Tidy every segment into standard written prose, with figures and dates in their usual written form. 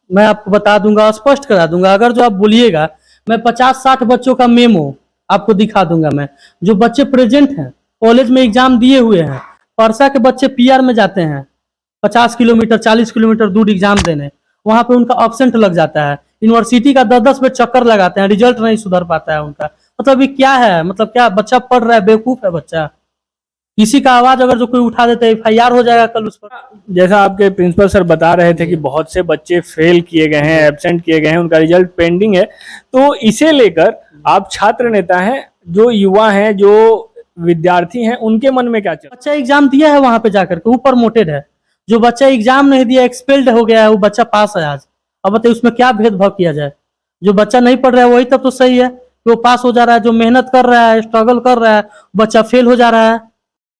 मैं आपको बता दूंगा, स्पष्ट करा दूंगा। अगर जो आप बोलिएगा, मैं 50-60 बच्चों का मेमो आपको दिखा दूंगा। मैं जो बच्चे प्रेजेंट हैं, कॉलेज में एग्जाम दिए हुए हैं, परसा के बच्चे पीआर में जाते हैं 50 किलोमीटर 40 किलोमीटर दूर एग्जाम देने, वहां पे उनका ऑब्सेंट लग जाता है। यूनिवर्सिटी का 10-10 बेर चक्कर लगाते हैं, रिजल्ट नहीं सुधर पाता है उनका। मतलब ये क्या है? मतलब क्या बच्चा पढ़ रहा है? बेवकूफ है बच्चा। किसी का आवाज अगर जो कोई उठा देता है, एफआईआर हो जाएगा कल उस पर। जैसा आपके प्रिंसिपल सर बता रहे थे कि बहुत से बच्चे फेल किए गए हैं, एब्सेंट किए गए हैं, उनका रिजल्ट पेंडिंग है। तो इसे लेकर आप छात्र नेता हैं, जो युवा हैं, जो विद्यार्थी हैं, उनके मन में क्या चल? बच्चा एग्जाम दिया है वहां पे जाकर के, वो प्रमोटेड है। जो बच्चा एग्जाम नहीं दिया, एक्सपेल्ड हो गया है, वो बच्चा पास है आज। अब बताइए उसमें क्या भेदभाव किया जाए? जो बच्चा नहीं पढ़ रहा है वही तब तो सही है कि वो पास हो जा रहा है। जो मेहनत कर रहा है, स्ट्रगल कर रहा है, बच्चा फेल हो जा रहा है।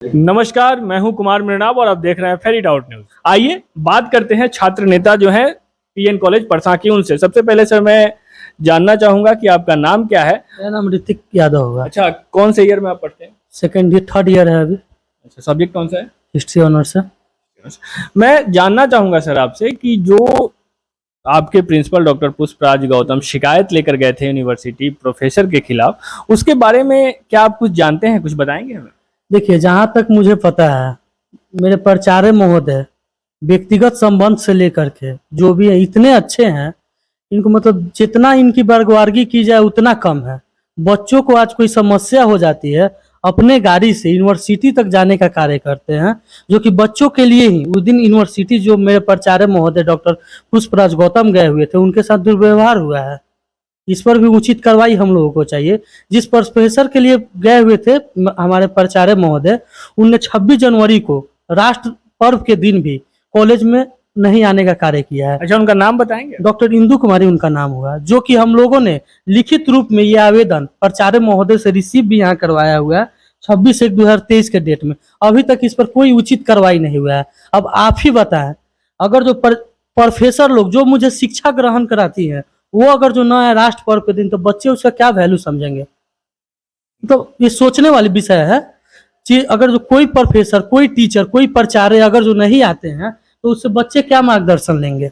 नमस्कार, मैं हूं कुमार मृणाल और आप देख रहे हैं फेरी डाउट न्यूज। आइए बात करते हैं छात्र नेता जो है पीएन कॉलेज परसा की, उनसे। सबसे पहले सर मैं जानना चाहूंगा कि आपका नाम क्या है? मेरा नाम ऋतिक यादव होगा। अच्छा, कौन से ईयर में आप पढ़ते हैं? सेकेंड ईयर, थर्ड ईयर है अभी। अच्छा, सब्जेक्ट कौन सा है? हिस्ट्री ऑनर्स है। मैं जानना चाहूंगा सर आपसे कि जो आपके प्रिंसिपल डॉक्टर पुष्पराज गौतम शिकायत लेकर गए थे यूनिवर्सिटी प्रोफेसर के खिलाफ, उसके बारे में क्या आप कुछ जानते हैं? कुछ बताएंगे हमें? देखिए, जहां तक मुझे पता है, मेरे प्राचार्य महोदय व्यक्तिगत संबंध से लेकर के जो भी है इतने अच्छे हैं, इनको मतलब जितना इनकी वर्गवारगी की जाए उतना कम है। बच्चों को आज कोई समस्या हो जाती है, अपने गाड़ी से यूनिवर्सिटी तक जाने का कार्य करते हैं, जो कि बच्चों के लिए ही। उस दिन यूनिवर्सिटी जो मेरे प्राचार्य महोदय डॉक्टर पुष्पराज गौतम गए हुए थे, उनके साथ दुर्व्यवहार हुआ है। इस पर भी उचित कार्रवाई हम लोगों को चाहिए। जिस प्रोफेसर के लिए गए हुए थे हमारे प्राचार्य महोदय, उनने 26 जनवरी को राष्ट्र पर्व के दिन भी कॉलेज में नहीं आने का कार्य किया है। अच्छा, उनका नाम बताएंगे? डॉक्टर इंदु कुमारी उनका नाम हुआ, जो कि हम लोगों ने लिखित रूप में ये आवेदन प्राचार्य महोदय से रिसीव भी यहाँ करवाया हुआ है 26/1/2023 के डेट में। अभी तक इस पर कोई उचित कार्रवाई नहीं हुआ है। अब आप ही बताएं, अगर जो प्रोफेसर लोग जो मुझे शिक्षा ग्रहण कराती है, वो अगर जो ना है राष्ट्र पर्व के दिन, तो बच्चे उसका क्या वैल्यू समझेंगे? तो ये सोचने वाली विषय है कि अगर जो कोई प्रोफेसर, कोई टीचर, कोई प्राचार्य अगर जो नहीं आते हैं, तो उससे बच्चे क्या मार्गदर्शन लेंगे?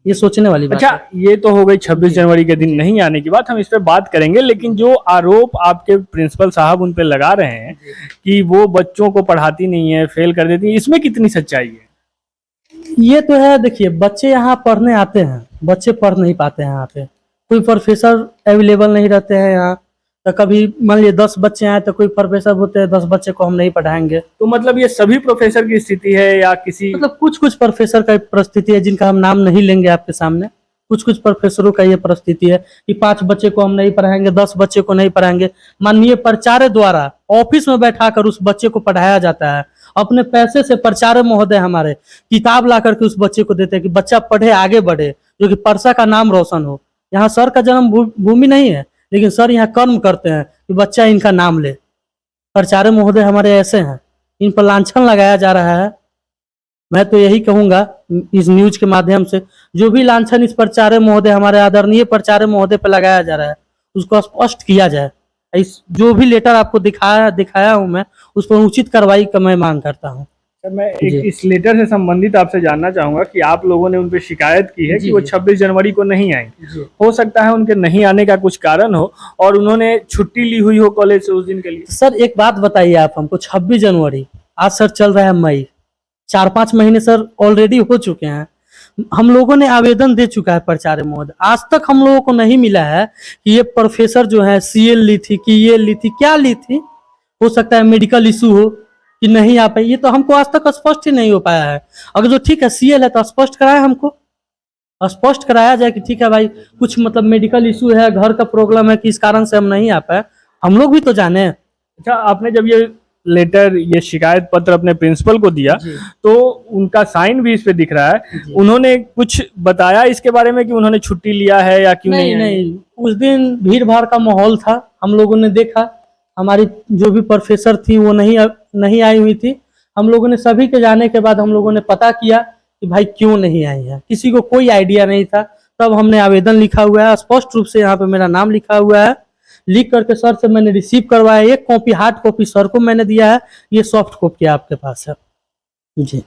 ये सोचने वाली बात अच्छा, ये तो हो गई 26 जनवरी के दिन नहीं आने की बात, हम इस पे बात करेंगे। लेकिन जो आरोप आपके प्रिंसिपल साहब उन पे लगा रहे हैं कि वो बच्चों को पढ़ाती नहीं है, फेल कर देती है, इसमें कितनी सच्चाई है? ये तो है। देखिए, बच्चे यहाँ पढ़ने आते हैं, बच्चे पढ़ नहीं पाते हैं। यहाँ पे कोई प्रोफेसर अवेलेबल नहीं रहते हैं यहाँ। तो कभी मान लीजिए 10 बच्चे आए तो कोई प्रोफेसर बोलते हैं 10 बच्चे को हम नहीं पढ़ाएंगे। तो मतलब ये सभी प्रोफेसर की स्थिति है या किसी? मतलब कुछ कुछ प्रोफेसर का परिस्थिति है जिनका हम नाम नहीं लेंगे आपके सामने। कुछ कुछ प्रोफेसरों का ये परिस्थिति है कि 5 बच्चे को हम नहीं पढ़ाएंगे, 10 बच्चे को नहीं पढ़ाएंगे। माननीय प्राचार्य द्वारा ऑफिस में बैठाकर उस बच्चे को पढ़ाया जाता है। अपने पैसे से प्राचार्य महोदय हमारे किताब ला करके उस बच्चे को देते हैं कि बच्चा पढ़े, आगे बढ़े, जो कि परसा का नाम रोशन हो। यहाँ सर का जन्म भूमि नहीं है, लेकिन सर यहाँ कर्म करते हैं कि बच्चा इनका नाम ले। प्राचार्य महोदय हमारे ऐसे हैं, इन पर लांछन लगाया जा रहा है। मैं तो यही कहूंगा इस न्यूज के माध्यम से, जो भी लांछन इस प्राचार्य महोदय, हमारे आदरणीय प्राचार्य महोदय पर लगाया जा रहा है, उसको स्पष्ट किया जाए। इस जो भी लेटर आपको दिखाया हूं मैं, उस पर उचित कार्रवाई का मैं मांग करता हूं। सर, मैं एक इस लेटर से संबंधित आपसे जानना चाहूंगा कि आप लोगों ने उन पे शिकायत की है कि वो 26 जनवरी को नहीं आए। हो सकता है उनके नहीं आने का कुछ कारण हो और उन्होंने छुट्टी ली हुई हो कॉलेज से उस दिन के लिए। सर एक बात बताइए आप हमको, 26 जनवरी, आज सर चल रहा है मई, 4-5 महीने सर ऑलरेडी हो चुके हैं। हम लोगों ने आवेदन दे चुका है प्राचार्य महोदय, आज तक हम लोगों को नहीं मिला है कि ये प्रोफेसर जो है सीएल ली थी कि ये ली थी, क्या ली थी। हो सकता है मेडिकल इशू हो कि नहीं आ पाई, ये तो हमको आज तक स्पष्ट ही नहीं हो पाया है। अगर जो ठीक है सीएल है तो स्पष्ट कराए, हमको स्पष्ट कराया जाए कि ठीक है भाई, कुछ मतलब मेडिकल इशू है, घर का प्रॉब्लम है कि इस कारण से हम नहीं आ पाए, हम लोग भी तो जाने। अच्छा, आपने जब ये लेटर, ये शिकायत पत्र अपने प्रिंसिपल को दिया तो उनका साइन भी इस पे दिख रहा है, उन्होंने कुछ बताया इसके बारे में कि उन्होंने छुट्टी लिया है या क्यों नहीं? नहीं, उस दिन भीड़ भाड़ का माहौल था, हम लोगों ने देखा, हमारी जो भी प्रोफेसर थी वो नहीं आई हुई थी। हम लोगों ने सभी के जाने के बाद हम लोगों ने पता किया कि भाई क्यों नहीं आई है, किसी को कोई आइडिया नहीं था। तब हमने आवेदन लिखा हुआ है, स्पष्ट रूप से यहाँ पे मेरा नाम लिखा हुआ है, लिख करके सर से मैंने रिसीव करवाया। एक कॉपी हार्ड कॉपी सर को मैंने दिया है, ये सॉफ्ट कॉपी आपके पास है जी।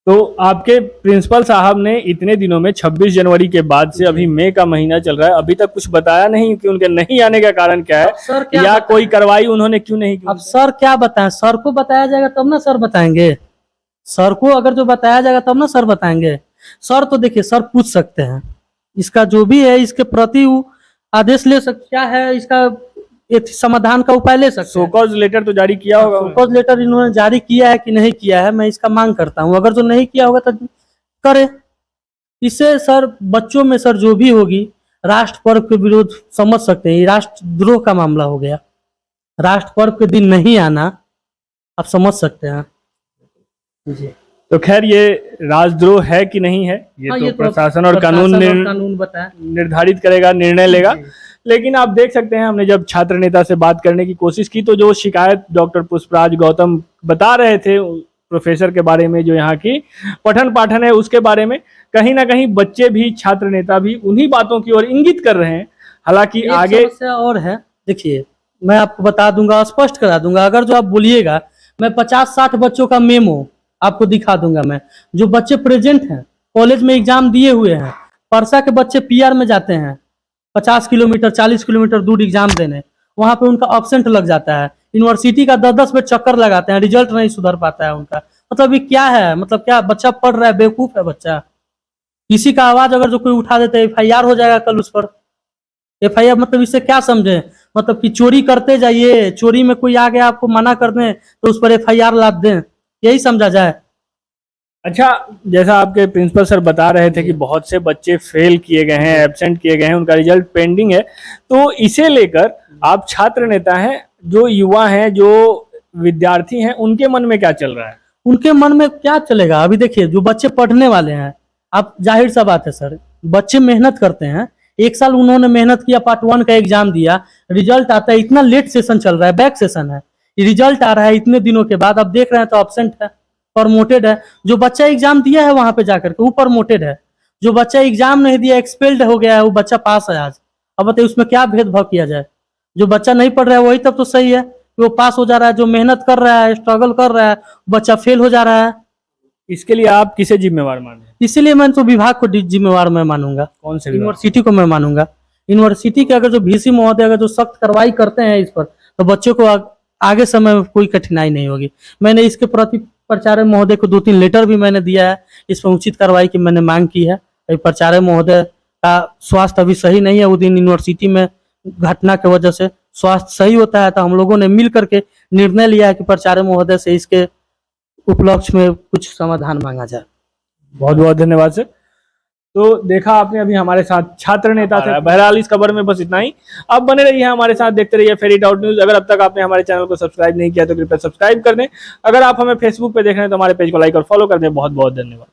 तो आपके प्रिंसिपल साहब ने इतने दिनों में 26 जनवरी के बाद से अभी मई का महीना चल रहा है, अभी तक कुछ बताया नहीं कि उनके नहीं आने का कारण क्या है, सर क्या या बताएं? कोई कार्रवाई उन्होंने क्यों नहीं की? अब सर क्या बताएं? सर को बताया जाएगा तब ना सर बताएंगे। सर को अगर जो बताया जाएगा तब ना सर बताएंगे। सर तो देखिए, सर पूछ सकते हैं, इसका जो भी है इसके प्रति वो आदेश ले सकते, क्या है इसका एक समाधान का उपाय ले सकते हैं। शोकॉज लेटर तो जारी किया होगा उन्होंने। शोकॉज लेटर इन्होंने जारी किया है कि नहीं किया है, मैं इसका मांग करता हूँ। अगर जो नहीं किया होगा तो करे। इससे सर बच्चों में सर जो भी होगी राष्ट्र पर्व के विरोध समझ सकते हैं, ये राष्ट्रद्रोह का मामला हो गया। राष्ट्र पर्व के दिन नहीं आना आप समझ सकते हैं जी। तो खैर ये राजद्रोह है कि नहीं है, ये हाँ, तो ये तो प्रशासन और कानून कानून बताया निर्धारित करेगा, निर्णय लेगा। जी। लेकिन आप देख सकते हैं, हमने जब छात्र नेता से बात करने की कोशिश की तो जो शिकायत डॉक्टर पुष्पराज गौतम बता रहे थे प्रोफेसर के बारे में, जो यहाँ की पठन पाठन है उसके बारे में, कहीं ना कहीं बच्चे भी छात्र नेता भी उन्हीं बातों की ओर इंगित कर रहे हैं। हालांकि एक आगे समस्या और है, देखिए मैं आपको बता दूंगा, स्पष्ट करा दूंगा। अगर जो आप बोलिएगा मैं 50-60 बच्चों का मेमो आपको दिखा दूंगा। मैं जो बच्चे प्रेजेंट हैं, कॉलेज में एग्जाम दिए हुए हैं, परसा के बच्चे पीआर में जाते हैं 50 किलोमीटर 40 किलोमीटर दूर एग्जाम देने, वहां पे उनका ऑब्सेंट लग जाता है। यूनिवर्सिटी का 10-10 पे चक्कर लगाते हैं, रिजल्ट नहीं सुधर पाता है उनका। मतलब ये क्या है? मतलब क्या बच्चा पढ़ रहा है, बेवकूफ है बच्चा। किसी का आवाज अगर जो कोई उठा देते हैं एफआईआर हो जाएगा कल उस पर। एफआईआर मतलब इससे क्या समझे? मतलब कि चोरी करते जाइए, चोरी में कोई आ गया आपको मना कर दें तो उस पर एफआईआर लाद दें, यही समझा जाए। अच्छा, जैसा आपके प्रिंसिपल सर बता रहे थे कि बहुत से बच्चे फेल किए गए हैं, एब्सेंट किए गए हैं, उनका रिजल्ट पेंडिंग है, तो इसे लेकर आप छात्र नेता हैं, जो युवा हैं, जो विद्यार्थी हैं, उनके मन में क्या चल रहा है? उनके मन में क्या चलेगा? अभी देखिए जो बच्चे पढ़ने वाले हैं, आप जाहिर सा बात है सर, बच्चे मेहनत करते हैं। एक साल उन्होंने मेहनत किया, पार्ट 1 का एग्जाम दिया, रिजल्ट आता है, इतना लेट सेशन चल रहा है, बैक सेशन है, रिजल्ट आ रहा है इतने दिनों के बाद, अब देख रहे हैं तो एब्सेंट है, प्रमोटेड है। जो बच्चा एग्जाम दिया है वहां पे जाकर के वो प्रमोटेड है, जो बच्चा एग्जाम नहीं दिया एक्सपेल्ड हो गया है वो बच्चा पास है आज। अब बताइए उसमें क्या भेदभाव किया जाए? जो बच्चा नहीं पढ़ रहा है वही तब तो सही है, वो पास हो जा रहा है। जो मेहनत कर रहा है, स्ट्रगल कर रहा है, बच्चा फेल हो जा रहा है। इसके लिए आप किसे जिम्मेवार माने? इसीलिए मैं तो विभाग को जिम्मेवार मैं मानूंगा, कौन से विभाग? यूनिवर्सिटी को मैं मानूंगा। यूनिवर्सिटी के अगर जो वीसी महोदय अगर जो सख्त कार्रवाई करते हैं इस पर, तो बच्चों को आगे समय में कोई कठिनाई नहीं होगी। मैंने इसके प्रति प्राचार्य महोदय को 2-3 लेटर भी मैंने दिया है, इस पर उचित कार्रवाई की मैंने मांग की है। प्राचार्य महोदय का स्वास्थ्य अभी सही नहीं है, उस दिन यूनिवर्सिटी में घटना की वजह से स्वास्थ्य सही होता है तो हम लोगों ने मिल करके निर्णय लिया है कि प्राचार्य महोदय से इसके उपलक्ष्य में कुछ समाधान मांगा जाए। बहुत बहुत धन्यवाद सर। तो देखा आपने अभी हमारे साथ छात्र नेता थे। बहरहाल इस खबर में बस इतना ही। आप बने रहिए हमारे साथ, देखते रहिए फेरी आउट न्यूज। अगर अब तक आपने हमारे चैनल को सब्सक्राइब नहीं किया तो कृपया सब्सक्राइब कर दें। अगर आप हमें फेसबुक पे देख रहे हैं तो हमारे पेज को लाइक और फॉलो कर दें। बहुत बहुत धन्यवाद।